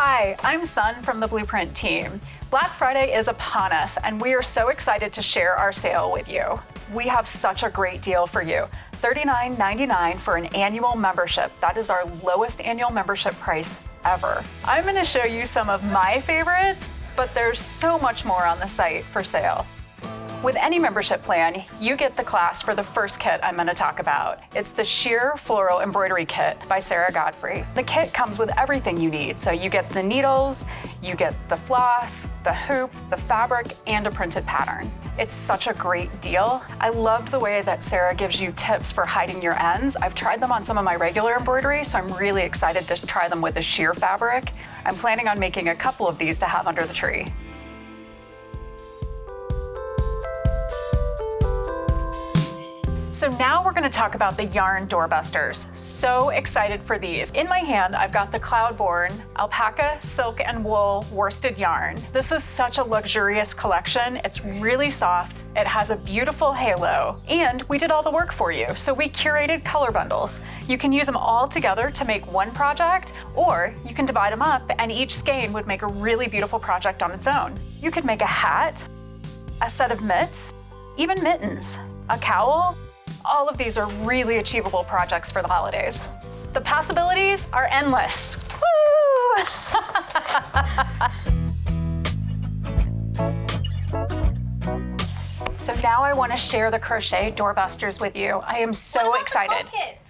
Hi, I'm Sun from the Bluprint team. Black Friday is upon us, and we are so excited to share our sale with you. We have such a great deal for you. $39.99 for an annual membership. That is our lowest annual membership price ever. I'm going to show you some of my favorites, but there's so much more on the site for sale. With any membership plan, you get the class for the first kit I'm going to talk about. It's the Sheer Floral Embroidery Kit by Sarah Godfrey. The kit comes with everything you need. So you get the needles, you get the floss, the hoop, the fabric, and a printed pattern. It's such a great deal. I loved the way that Sarah gives you tips for hiding your ends. I've tried them on some of my regular embroidery, so I'm really excited to try them with the sheer fabric. I'm planning on making a couple of these to have under the tree. So now we're going to talk about the yarn doorbusters. So excited for these. In my hand, I've got the Cloudborn alpaca, silk, and wool worsted yarn. This is such a luxurious collection. It's really soft. It has a beautiful halo, and we did all the work for you. So we curated color bundles. You can use them all together to make one project, or you can divide them up, and each skein would make a really beautiful project on its own. You could make a hat, a set of mitts, even mittens, a cowl. All of these are really achievable projects for the holidays. The possibilities are endless. Woo! So now I want to share the Crochet Doorbusters with you. I am so excited. The quilt kits?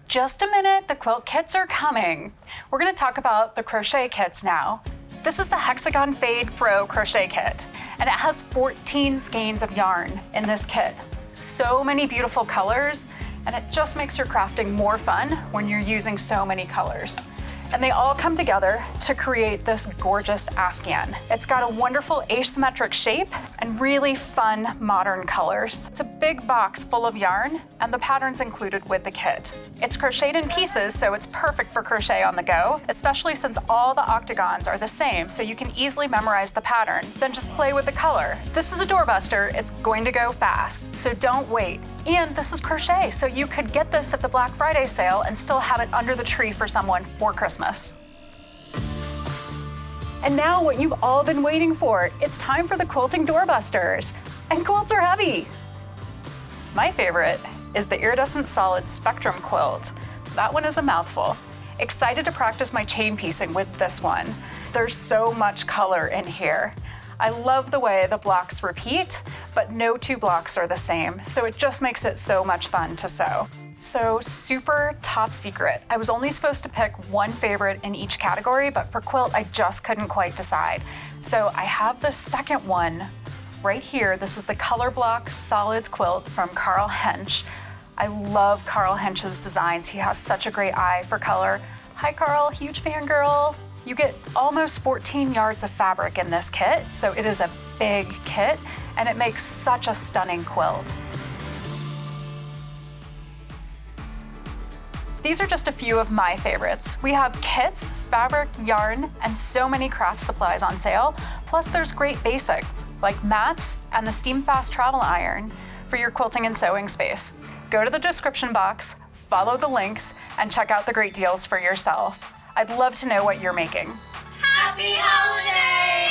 Just a minute, the quilt kits are coming. We're going to talk about the crochet kits now. This is the Hexagon Fade Pro Crochet Kit, and it has 14 skeins of yarn in this kit. So many beautiful colors, and it just makes your crafting more fun when you're using so many colors. And they all come together to create this gorgeous afghan. It's got a wonderful asymmetric shape and really fun modern colors. It's a big box full of yarn, and the pattern's included with the kit. It's crocheted in pieces, so it's perfect for crochet on the go, especially since all the octagons are the same, so you can easily memorize the pattern, then just play with the color. This is a doorbuster. It's going to go fast, so don't wait. And this is crochet, so you could get this at the Black Friday sale and still have it under the tree for someone for Christmas. And now what you've all been waiting for, it's time for the Quilting Doorbusters. And quilts are heavy. My favorite is the Iridescent Solid Spectrum quilt. That one is a mouthful. Excited to practice my chain piecing with this one. There's so much color in here. I love the way the blocks repeat, but no two blocks are the same, so it just makes it so much fun to sew. So super top secret. I was only supposed to pick one favorite in each category, but for quilt, I just couldn't quite decide. So I have the second one right here. This is the Color Block Solids quilt from Carl Hensch. I love Carl Hensch's designs. He has such a great eye for color. Hi Carl, huge fangirl. You get almost 14 yards of fabric in this kit, so it is a big kit, and it makes such a stunning quilt. These are just a few of my favorites. We have kits, fabric, yarn, and so many craft supplies on sale. Plus there's great basics like mats and the Steam Fast Travel Iron for your quilting and sewing space. Go to the description box, follow the links, and check out the great deals for yourself. I'd love to know what you're making. Happy holidays!